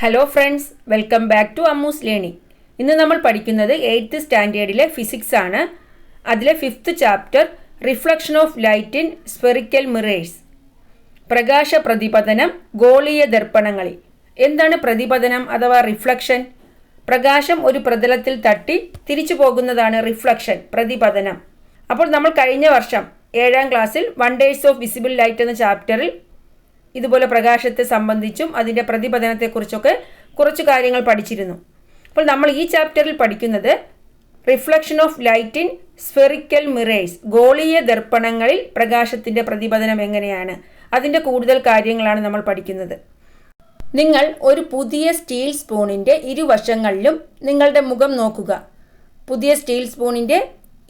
Hello friends, welcome back to Ammus learning. ഇന്ന് നമ്മൾ പഠിക്കുന്നത് 8th സ്റ്റാൻഡേർഡിലെ ഫിസിക്സ് ആണ്. അതിലെ 5th chapter reflection of light in spherical mirrors. പ്രകാശ പ്രതിപതനം ഗോളീയ ദർപ്പണങ്ങളിൽ. എന്താണ് പ്രതിപതനം അഥവാ റിഫ്ലക്ഷൻ? പ്രകാശം ഒരു പ്രതലത്തിൽ തട്ടി തിരിച്ചു പോകുന്നതാണ് റിഫ്ലക്ഷൻ, പ്രതിപതനം. അപ്പോൾ നമ്മൾ കഴിഞ്ഞ വർഷം 7ാം ക്ലാസ്സിൽ വണ്ടേഴ്സ് ഓഫ് വിസിബിൾ ലൈറ്റ് എന്ന ചാപ്റ്ററിൽ ഇതുപോലെ പ്രകാശത്തെ സംബന്ധിച്ചും അതിൻ്റെ പ്രതിപതനത്തെക്കുറിച്ചൊക്കെ കുറച്ച് കാര്യങ്ങൾ പഠിച്ചിരുന്നു. അപ്പോൾ നമ്മൾ ഈ ചാപ്റ്ററിൽ പഠിക്കുന്നത് reflection of light in spherical mirrors, ഗോളീയ ദർപ്പണങ്ങളിൽ പ്രകാശത്തിൻ്റെ പ്രതിപതനം എങ്ങനെയാണ്, അതിൻ്റെ കൂടുതൽ കാര്യങ്ങളാണ് നമ്മൾ പഠിക്കുന്നത്. നിങ്ങൾ ഒരു പുതിയ സ്റ്റീൽ സ്പൂണിൻ്റെ ഇരുവശങ്ങളിലും നിങ്ങളുടെ മുഖം നോക്കുക. പുതിയ സ്റ്റീൽ സ്പൂണിൻ്റെ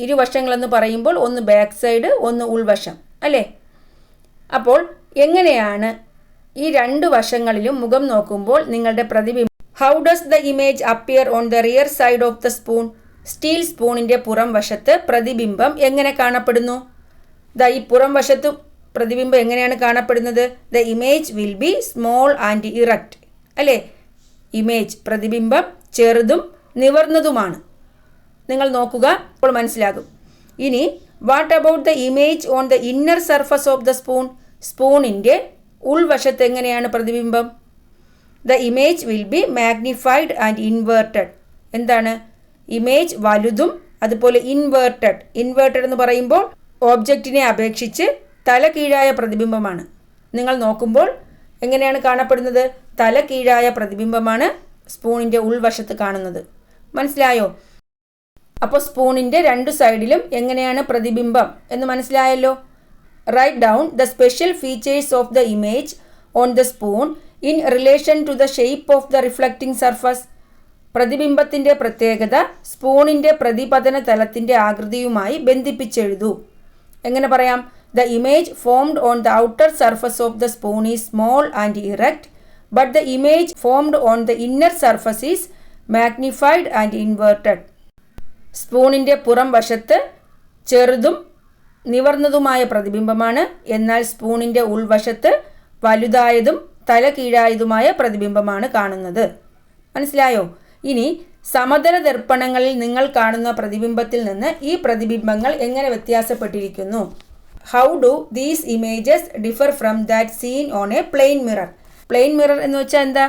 ഇരുവശങ്ങളെന്ന് പറയുമ്പോൾ ഒന്ന് ബാക്ക് സൈഡ്, ഒന്ന് ഉൾവശം, അല്ലേ? അപ്പോൾ എങ്ങനെയാണ് ഈ രണ്ട് വശങ്ങളിലും മുഖം നോക്കുമ്പോൾ നിങ്ങളുടെ പ്രതിബിംബം? How does the image appear on the rear side of the spoon? Steel സ്പൂണിൻ്റെ പുറം വശത്ത് പ്രതിബിംബം എങ്ങനെ കാണപ്പെടുന്നു? ഈ പുറം വശത്ത് പ്രതിബിംബം എങ്ങനെയാണ് കാണപ്പെടുന്നത്? The image will be small and erect, അല്ലേ? ഇമേജ്, പ്രതിബിംബം ചെറുതും നിവർന്നതുമാണ്. നിങ്ങൾ നോക്കുക, അപ്പോൾ മനസ്സിലാകും. ഇനി what about the image on the inner surface of the spoon? സ്പൂണിൻ്റെ ഉൾവശത്ത് എങ്ങനെയാണ് പ്രതിബിംബം? The image will be magnified and inverted. എന്താണ്? ഇമേജ് വലുതും അതുപോലെ ഇൻവേർട്ടഡ്. ഇൻവേർട്ടഡ് എന്ന് പറയുമ്പോൾ ഓബ്ജക്റ്റിനെ അപേക്ഷിച്ച് തല കീഴായ പ്രതിബിംബമാണ്. നിങ്ങൾ നോക്കുമ്പോൾ എങ്ങനെയാണ് കാണപ്പെടുന്നത്? തല കീഴായ പ്രതിബിംബമാണ് സ്പൂണിൻ്റെ ഉൾവശത്ത് കാണുന്നത്. മനസ്സിലായോ? അപ്പോൾ സ്പൂണിൻ്റെ രണ്ട് സൈഡിലും എങ്ങനെയാണ് പ്രതിബിംബം എന്ന് മനസ്സിലായല്ലോ. Write down the special features of the image on the spoon in relation to the shape of the reflecting surface. പ്രതിബിംബത്തിൻ്റെ പ്രത്യേകത സ്പൂണിൻ്റെ പ്രതിപതന തലത്തിൻ്റെ ആകൃതിയുമായി ബന്ധിപ്പിച്ചെഴുതൂ. എങ്ങനെ പറയാം? The image formed on the outer surface of the spoon is small and erect, but the image formed on the inner surface is magnified and inverted. സ്പൂണിൻ്റെ പുറം വശത്ത് ചെറുതും നിവർന്നതുമായ പ്രതിബിംബമാണ്, എന്നാൽ സ്പൂണിൻ്റെ ഉൾവശത്ത് വലുതായതും തല കീഴായതുമായ പ്രതിബിംബമാണ് കാണുന്നത്. മനസ്സിലായോ? ഇനി സമതല ദർപ്പണങ്ങളിൽ നിങ്ങൾ കാണുന്ന പ്രതിബിംബത്തിൽ നിന്ന് ഈ പ്രതിബിംബങ്ങൾ എങ്ങനെ വ്യത്യാസപ്പെട്ടിരിക്കുന്നു? How do these images differ from that seen on a plane mirror? Plane mirror എന്ന് വെച്ചാൽ എന്താ?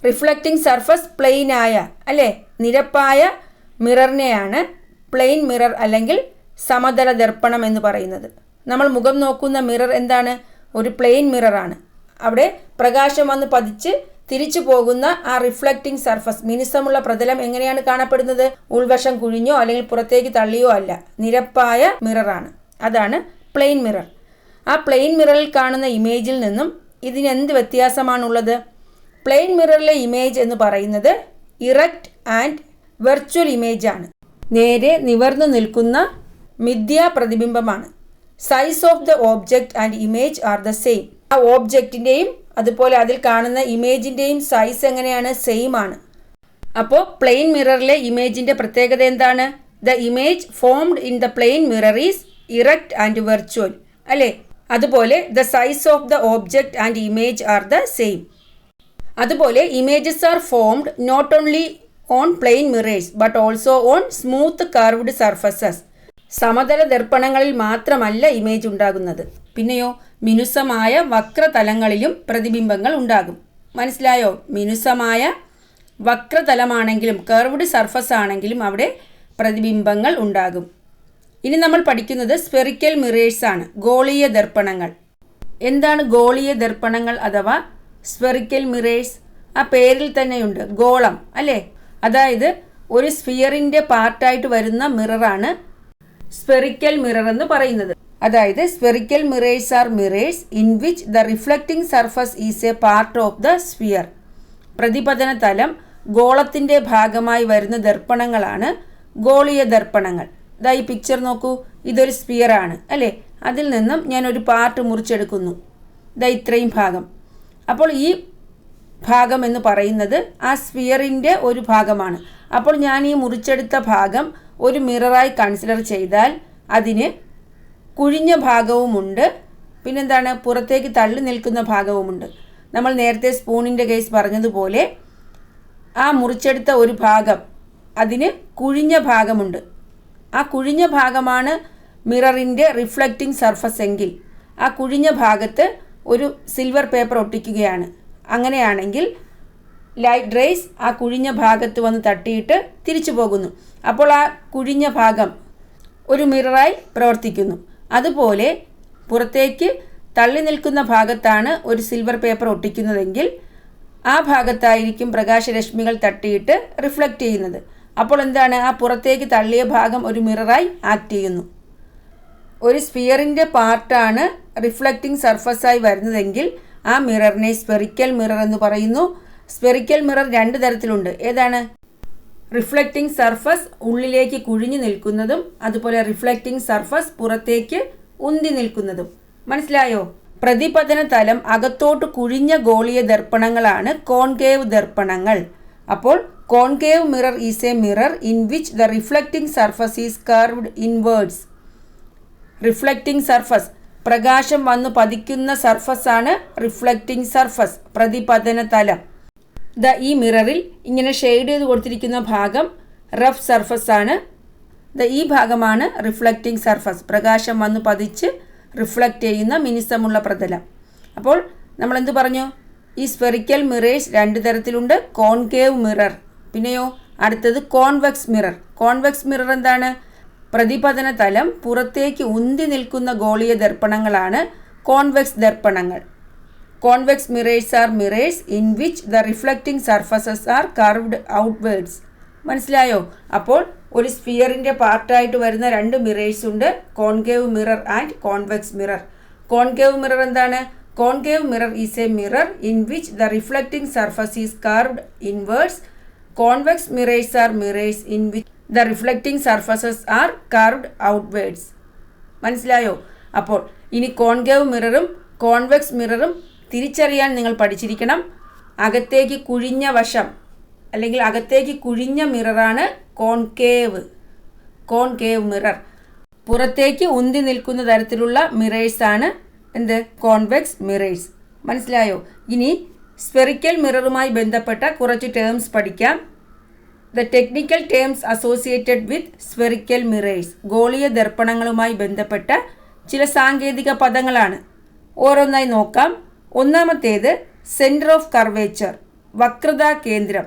റിഫ്ലക്റ്റിംഗ് സർഫസ് പ്ലെയിനായ, അല്ലേ, നിരപ്പായ മിററിനെയാണ് പ്ലെയിൻ മിറർ അല്ലെങ്കിൽ സമതല ദർപ്പണം എന്ന് പറയുന്നത്. നമ്മൾ മുഖം നോക്കുന്ന മിറർ എന്താണ്? ഒരു പ്ലെയിൻ മിററാണ്. അവിടെ പ്രകാശം വന്ന് പതിച്ച് തിരിച്ചു പോകുന്ന ആ റിഫ്ലക്റ്റിംഗ് സർഫസ്, മിനുസമുള്ള പ്രതലം എങ്ങനെയാണ് കാണപ്പെടുന്നത്? ഉൾവശം കുഴിഞ്ഞോ അല്ലെങ്കിൽ പുറത്തേക്ക് തള്ളിയോ അല്ല, നിരപ്പായ മിററാണ്. അതാണ് പ്ലെയിൻ മിറർ. ആ പ്ലെയിൻ മിററിൽ കാണുന്ന ഇമേജിൽ നിന്നും ഇതിന് എന്ത് വ്യത്യാസമാണുള്ളത്? പ്ലെയിൻ മിററിലെ ഇമേജ് എന്ന് പറയുന്നത് ഇറക്റ്റ് ആൻഡ് വെർച്വൽ ഇമേജ് ആണ്. നേരെ നിവർന്നു നിൽക്കുന്ന മിഥ്യാ പ്രതിബിംബമാണ്. Size of the object and image are the same. ആ ഓബ്ജക്റ്റിൻ്റെയും അതുപോലെ അതിൽ കാണുന്ന ഇമേജിൻ്റെയും സൈസ് എങ്ങനെയാണ്? സെയിം ആണ്. അപ്പോൾ പ്ലെയിൻ മിററിലെ ഇമേജിൻ്റെ പ്രത്യേകത എന്താണ്? The image formed in the plane mirror is erect and virtual, അല്ലേ? അതുപോലെ the size of the object and image are the same. അതുപോലെ images are formed not only on plane mirrors but also on smooth curved surfaces. സമതല ദർപ്പണങ്ങളിൽ മാത്രമല്ല image ഉണ്ടാകുന്നത്, പിന്നെയോ മിനുസമായ വക്രതലങ്ങളിലും പ്രതിബിംബങ്ങൾ ഉണ്ടാകും. മനസ്സിലായോ? മിനുസമായ വക്രതലമാണെങ്കിലും കർവ്ഡ് സർഫസ് ആണെങ്കിലും അവിടെ പ്രതിബിംബങ്ങൾ ഉണ്ടാകും. ഇനി നമ്മൾ പഠിക്കുന്നത് സ്ഫെറിക്കൽ മിറേഴ്സ് ആണ്, ഗോളീയ ദർപ്പണങ്ങൾ. എന്താണ് ഗോളീയ ദർപ്പണങ്ങൾ അഥവാ സ്ഫെറിക്കൽ മിറേഴ്സ്? ആ പേരിൽ തന്നെയുണ്ട്, ഗോളം, അല്ലേ? അതായത് ഒരു സ്ഫിയറിൻ്റെ പാർട്ടായിട്ട് വരുന്ന മിററാണ് സ്ഫെറിക്കൽ മിറർ എന്ന് പറയുന്നത്. അതായത് spherical mirrors are mirrors in which the reflecting surface is a part of the sphere. പ്രതിപതന തലം ഗോളത്തിൻ്റെ ഭാഗമായി വരുന്ന ദർപ്പണങ്ങളാണ് ഗോളീയ ദർപ്പണങ്ങൾ. ഈ പിക്ചർ നോക്കൂ, ഇതൊരു സ്ഫിയറാണ്, അല്ലേ? അതിൽ നിന്നും ഞാൻ ഒരു പാർട്ട് മുറിച്ചെടുക്കുന്നു, ഇത്രയും ഭാഗം. അപ്പോൾ ഈ ഭാഗം എന്ന് പറയുന്നത് ആ സ്ഫിയറിൻ്റെ ഒരു ഭാഗമാണ്. അപ്പോൾ ഞാൻ ഈ മുറിച്ചെടുത്ത ഭാഗം ഒരു മിററായി കൺസിഡർ ചെയ്താൽ അതിന് കുഴിഞ്ഞ ഭാഗവുമുണ്ട്, പിന്നെന്താണ്, പുറത്തേക്ക് തള്ളി നിൽക്കുന്ന ഭാഗവുമുണ്ട്. നമ്മൾ നേരത്തെ സ്പൂണിൻ്റെ കേസ് പറഞ്ഞതുപോലെ ആ മുറിച്ചെടുത്ത ഒരു ഭാഗം അതിന് കുഴിഞ്ഞ ഭാഗമുണ്ട്. ആ കുഴിഞ്ഞ ഭാഗമാണ് മിററിൻ്റെ റിഫ്ലക്റ്റിംഗ് സർഫസ് എങ്കിൽ ആ കുഴിഞ്ഞ ഭാഗത്ത് ഒരു സിൽവർ പേപ്പർ ഒട്ടിക്കുകയാണ്. അങ്ങനെയാണെങ്കിൽ ലൈറ്റ് റേസ് ആ കുഴിഞ്ഞ ഭാഗത്ത് വന്ന് തട്ടിയിട്ട് തിരിച്ചു പോകുന്നു. അപ്പോൾ ആ കുഴിഞ്ഞ ഭാഗം ഒരു മിററായി പ്രവർത്തിക്കുന്നു. അതുപോലെ പുറത്തേക്ക് തള്ളി നിൽക്കുന്ന ഭാഗത്താണ് ഒരു സിൽവർ പേപ്പർ ഒട്ടിക്കുന്നതെങ്കിൽ ആ ഭാഗത്തായിരിക്കും പ്രകാശരശ്മികൾ തട്ടിയിട്ട് റിഫ്ലക്റ്റ് ചെയ്യുന്നത്. അപ്പോൾ എന്താണ്, ആ പുറത്തേക്ക് തള്ളിയ ഭാഗം ഒരു മിററായി ആക്ട് ചെയ്യുന്നു. ഒരു സ്ഫിയറിൻ്റെ പാർട്ടാണ് റിഫ്ലക്റ്റിംഗ് സർഫസായി വരുന്നതെങ്കിൽ ആ മിററിനെ സ്ഫെറിക്കൽ മിറർ എന്ന് പറയുന്നു. സ്ഫെറിക്കൽ മിറർ രണ്ട് തരത്തിലുണ്ട്. ഏതാണ്? റിഫ്ലക്റ്റിംഗ് സർഫസ് ഉള്ളിലേക്ക് കുഴിഞ്ഞു നിൽക്കുന്നതും അതുപോലെ റിഫ്ലക്റ്റിംഗ് സർഫസ് പുറത്തേക്ക് ഉന്തി നിൽക്കുന്നതും. മനസ്സിലായോ? പ്രതിപതന തലം അകത്തോട്ട് കുഴിഞ്ഞ ഗോളീയ ദർപ്പണങ്ങളാണ് കോൺകേവ് ദർപ്പണങ്ങൾ. അപ്പോൾ concave mirror is a mirror in which the reflecting surface is curved inwards. Reflecting surface, പ്രകാശം വന്നു പതിക്കുന്ന സർഫസാണ് റിഫ്ലക്റ്റിംഗ് സർഫസ്, പ്രതിപതന തലം. ഈ മിററിൽ ഇങ്ങനെ ഷെയ്ഡ് ചെയ്ത് കൊടുത്തിരിക്കുന്ന ഭാഗം റഫ് സർഫസ് ആണ്. ഈ ഭാഗമാണ് റിഫ്ലക്റ്റിംഗ് സർഫസ്, പ്രകാശം വന്നു പതിച്ച് റിഫ്ലക്റ്റ് ചെയ്യുന്ന മിനുസമുള്ള പ്രതലം. അപ്പോൾ നമ്മൾ എന്ത് പറഞ്ഞു? ഈ സ്ഫെറിക്കൽ മിറേഴ്സ് രണ്ട് തരത്തിലുണ്ട്. കോൺകേവ് മിറർ, പിന്നെയോ അടുത്തത് കോൺവെക്സ് മിറർ. കോൺവെക്സ് മിറർ എന്താണ്? പ്രതിപതന തലം പുറത്തേക്ക് ഉന്തി നിൽക്കുന്ന ഗോളീയ ദർപ്പണങ്ങളാണ് കോൺവെക്സ് ദർപ്പണങ്ങൾ. Convex mirrors are mirrors in which the reflecting surfaces are curved outwards. മനസ്സിലായോ? അപ്പോൾ ഒരു സ്ഫിയറിൻ്റെ പാർട്ടായിട്ട് വരുന്ന രണ്ട് മിറേഴ്സ് ഉണ്ട്, concave mirror and convex mirror. Concave mirror എന്താണ്? Concave mirror is a mirror in which the reflecting surface is curved inwards. Convex mirrors are mirrors in which the reflecting surfaces are curved outwards. മനസ്സിലായോ? അപ്പോൾ ഇനി concave മിററും convex മിററും തിരിച്ചറിയാൻ നിങ്ങൾ പഠിച്ചിരിക്കണം. അകത്തേക്ക് കുഴിഞ്ഞ വശം അല്ലെങ്കിൽ അകത്തേക്ക് കുഴിഞ്ഞ മിററാണ് കോൺകേവ് മിറർ. പുറത്തേക്ക് ഉന്തി നിൽക്കുന്ന തരത്തിലുള്ള മിറേഴ്സാണ് എന്ത്? Convex mirrors. മനസ്സിലായോ? ഇനി സ്ഫെറിക്കൽ മിററുമായി ബന്ധപ്പെട്ട കുറച്ച് ടേംസ് പഠിക്കാം. The technical terms associated with spherical mirrors. ഗോളീയ ദർപ്പണങ്ങളുമായി ബന്ധപ്പെട്ട ചില സാങ്കേതിക പദങ്ങളാണ്. ഓരോന്നായി നോക്കാം. ഒന്നാമത്തേത് സെൻറ്റർ ഓഫ് കർവേച്ചർ, വക്രതാ കേന്ദ്രം.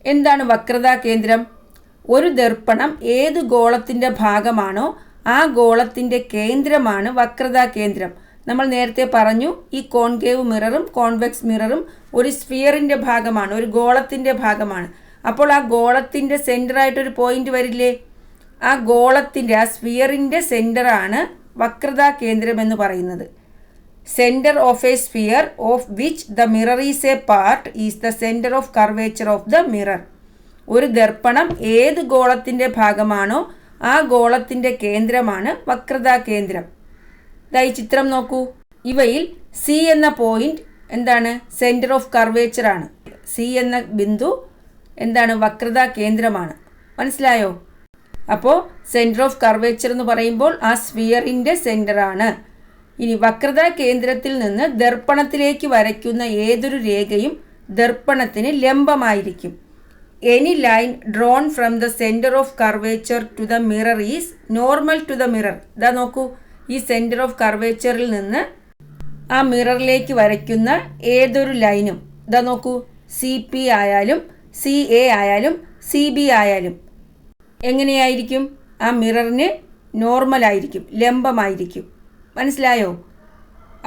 എന്താണ് വക്രതാ കേന്ദ്രം? ഒരു ദർപ്പണം ഏത് ഗോളത്തിൻ്റെ ഭാഗമാണോ ആ ഗോളത്തിൻ്റെ കേന്ദ്രമാണ് വക്രതാ കേന്ദ്രം. നമ്മൾ നേരത്തെ പറഞ്ഞു ഈ കോൺകേവ് മിററും കോൺവെക്സ് മിററും ഒരു സ്ഫിയറിൻ്റെ ഭാഗമാണ്, ഒരു ഗോളത്തിൻ്റെ ഭാഗമാണ്. അപ്പോൾ ആ ഗോളത്തിൻ്റെ സെൻറ്ററായിട്ടൊരു പോയിന്റ് വരില്ലേ? ആ ഗോളത്തിൻ്റെ, ആ സ്ഫിയറിൻ്റെ സെൻറ്ററാണ് വക്രതാ കേന്ദ്രം എന്ന് പറയുന്നത്. Centre of A sphere of which the mirror is a part is the centre of curvature of the mirror. ഒരു ദർപ്പണം ഏത് ഗോളത്തിൻ്റെ ഭാഗമാണോ ആ ഗോളത്തിൻ്റെ കേന്ദ്രമാണ് വക്രതാ കേന്ദ്രം. ഈ ചിത്രം നോക്കൂ. ഇവയിൽ സി എന്ന പോയിന്റ് എന്താണ്? സെൻറ്റർ ഓഫ് കർവേച്ചർ ആണ്. സി എന്ന ബിന്ദു എന്താണ്? വക്രതാ കേന്ദ്രമാണ്. മനസ്സിലായോ? അപ്പോൾ സെൻറ്റർ ഓഫ് കർവേച്ചർ എന്ന് പറയുമ്പോൾ ആ സ്ഫിയറിൻ്റെ സെൻറ്ററാണ്. ഇനി വക്രതാ കേന്ദ്രത്തിൽ നിന്ന് ദർപ്പണത്തിലേക്ക് വരയ്ക്കുന്ന ഏതൊരു രേഖയും ദർപ്പണത്തിന് ലംബമായിരിക്കും. Any line drawn from the centre of curvature to the mirror is normal to the mirror. ഇതാ നോക്കൂ, ഈ സെൻറ്റർ ഓഫ് കർവേച്ചറിൽ നിന്ന് ആ മിററിലേക്ക് വരയ്ക്കുന്ന ഏതൊരു ലൈനും ഇതാ നോക്കൂ, സി പി ആയാലും സി എ ആയാലും സി ബി ആയാലും എങ്ങനെയായിരിക്കും? ആ മിററിന് നോർമലായിരിക്കും, ലംബമായിരിക്കും. മനസ്സിലായോ?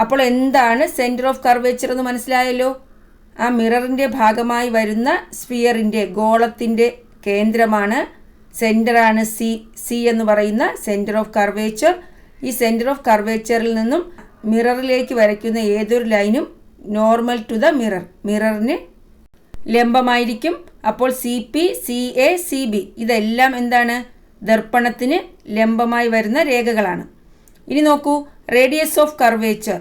അപ്പോൾ എന്താണ് സെൻറ്റർ ഓഫ് കർവേച്ചർ എന്ന് മനസ്സിലായല്ലോ. ആ മിററിൻ്റെ ഭാഗമായി വരുന്ന സ്ഫിയറിൻ്റെ, ഗോളത്തിൻ്റെ കേന്ദ്രമാണ്, സെൻറ്ററാണ് സി എന്ന് പറയുന്ന സെൻറ്റർ ഓഫ് കർവേച്ചർ. ഈ സെൻറ്റർ ഓഫ് കർവേച്ചറിൽ നിന്നും മിററിലേക്ക് വരയ്ക്കുന്ന ഏതൊരു ലൈനും നോർമൽ ടു ദ മിറർ, മിററിന് ലംബമായിരിക്കും. അപ്പോൾ C P, C A, C B ഇതെല്ലാം എന്താണ്? ദർപ്പണത്തിന് ലംബമായി വരുന്ന രേഖകളാണ്. ഇനി നോക്കൂ, റേഡിയസ് ഓഫ് കർവേച്ചർ,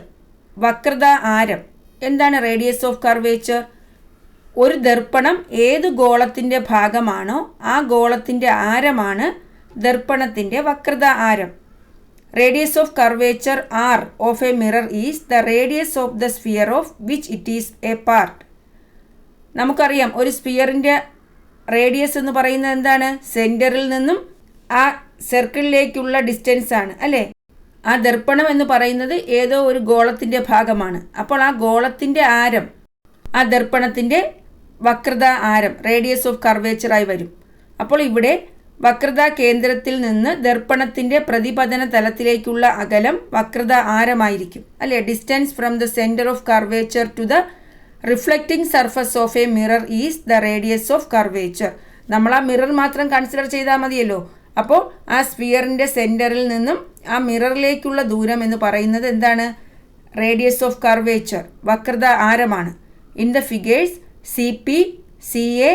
വക്രത ആരം. എന്താണ് റേഡിയസ് ഓഫ് കർവേച്ചർ? ഒരു ദർപ്പണം ഏത് ഗോളത്തിൻ്റെ ഭാഗമാണോ ആ ഗോളത്തിൻ്റെ ആരമാണ് ദർപ്പണത്തിൻ്റെ വക്രത ആരം. Radius of curvature R of a mirror is the radius of the sphere of which it is a part. നമുക്കറിയാം ഒരു സ്ഫിയറിൻ്റെ റേഡിയസ് എന്ന് പറയുന്നത് എന്താണ്? സെൻറ്ററിൽ നിന്നും ആ സർക്കിളിലേക്കുള്ള ഡിസ്റ്റൻസ് ആണ് അല്ലേ? ആ ദർപ്പണം എന്ന് പറയുന്നത് ഏതോ ഒരു ഗോളത്തിൻ്റെ ഭാഗമാണ്. അപ്പോൾ ആ ഗോളത്തിൻ്റെ ആരം ആ ദർപ്പണത്തിൻ്റെ വക്രത ആരം, റേഡിയസ് ഓഫ് കർവേച്ചറായി വരും. അപ്പോൾ ഇവിടെ വക്രതാ കേന്ദ്രത്തിൽ നിന്ന് ദർപ്പണത്തിൻ്റെ പ്രതിപതന തലത്തിലേക്കുള്ള അകലം വക്രത ആരമായിരിക്കും അല്ലേ? Distance from the centre of curvature to the reflecting surface of a mirror is the radius of curvature. നമ്മൾ ആ മിറർ മാത്രം കൺസിഡർ ചെയ്താൽ മതിയല്ലോ. അപ്പോൾ ആ സ്ഫിയറിൻ്റെ സെൻറ്ററിൽ നിന്നും ആ മിററിലേക്കുള്ള ദൂരം എന്ന് പറയുന്നത് എന്താണ്? റേഡിയസ് ഓഫ് കർവേച്ചർ, വക്രത ആരമാണ്. In the figures CP, CA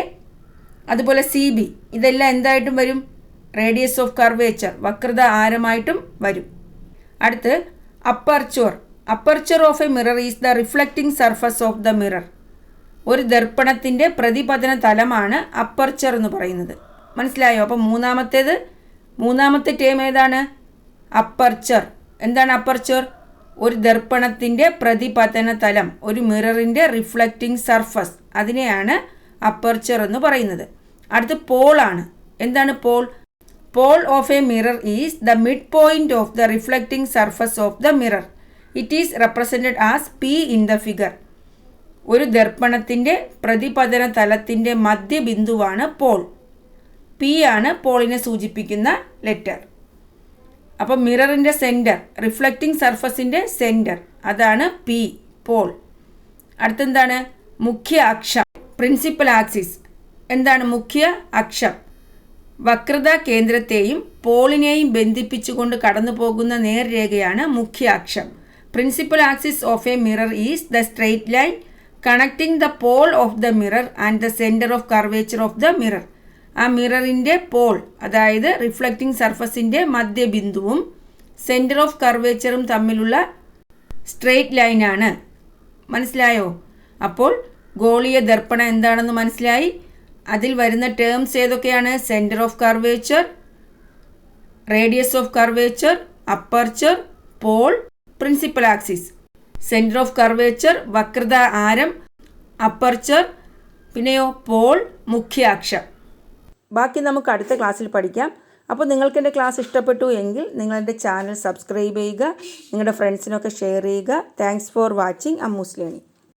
അതുപോലെ CB ഇതെല്ലാം എന്തായിട്ടും വരും? റേഡിയസ് ഓഫ് കർവേച്ചർ, വക്രത ആരമായിട്ടും വരും. അടുത്ത് aperture. Aperture of a mirror is the reflecting surface of the mirror. ഒരു ദർപ്പണത്തിൻ്റെ പ്രതിപതന തലമാണ് അപ്പർച്ചർ എന്ന് പറയുന്നത്. മനസ്സിലായോ? അപ്പോൾ മൂന്നാമത്തെ ടേം ഏതാണ്? അപ്പർച്ചർ. എന്താണ് അപ്പർച്ചർ? ഒരു ദർപ്പണത്തിൻ്റെ പ്രതിപതന തലം, ഒരു മിററിൻ്റെ റിഫ്ലക്റ്റിംഗ് സർഫസ്, അതിനെയാണ് അപ്പർച്ചർ എന്ന് പറയുന്നത്. അടുത്ത് പോളാണ്. എന്താണ് pole? Pole of a mirror is the midpoint of the reflecting surface of the mirror. It is represented as P in the figure. ഒരു ദർപ്പണത്തിൻ്റെ പ്രതിപതന തലത്തിൻ്റെ മധ്യബിന്ദുവാണ് പോൾ. P ആണ് പോളിനെ സൂചിപ്പിക്കുന്ന ലെറ്റർ. അപ്പോൾ മിററിൻ്റെ സെൻറ്റർ, റിഫ്ലക്റ്റിംഗ് സർഫസിൻ്റെ സെൻറ്റർ, അതാണ് P, പോൾ. അടുത്തെന്താണ്? മുഖ്യ അക്ഷം, principal axis. എന്താണ് മുഖ്യ അക്ഷം? വക്രതാ കേന്ദ്രത്തെയും പോളിനെയും ബന്ധിപ്പിച്ചുകൊണ്ട് കടന്നു പോകുന്ന നേർരേഖയാണ് മുഖ്യ അക്ഷം. Principal axis of a mirror is the straight line connecting the pole of the mirror and the centre of curvature of the mirror. ആ മിററിൻ്റെ പോൾ, അതായത് റിഫ്ലക്റ്റിംഗ് സർഫസിൻ്റെ മധ്യബിന്ദുവും സെൻറ്റർ ഓഫ് കർവേച്ചറും തമ്മിലുള്ള സ്ട്രെയിറ്റ് ലൈനാണ്. മനസ്സിലായോ? അപ്പോൾ ഗോളീയ ദർപ്പണം എന്താണെന്ന് മനസ്സിലായി. അതിൽ വരുന്ന ടേംസ് ഏതൊക്കെയാണ്? Centre of curvature, radius of curvature, aperture, pole, principal axis. Centre of curvature വക്രത ആരം, അപ്പർച്ചർ, പിന്നെയോ പോൾ, മുഖ്യ അക്ഷം. ബാക്കി നമുക്ക് അടുത്ത ക്ലാസ്സിൽ പഠിക്കാം. അപ്പോൾ നിങ്ങൾക്ക് എൻ്റെ ക്ലാസ് ഇഷ്ടപ്പെട്ടു എങ്കിൽ നിങ്ങളെൻ്റെ ചാനൽ സബ്സ്ക്രൈബ് ചെയ്യുക, നിങ്ങളുടെ ഫ്രണ്ട്സിനൊക്കെ ഷെയർ ചെയ്യുക. Thanks for watching Ammu's learning.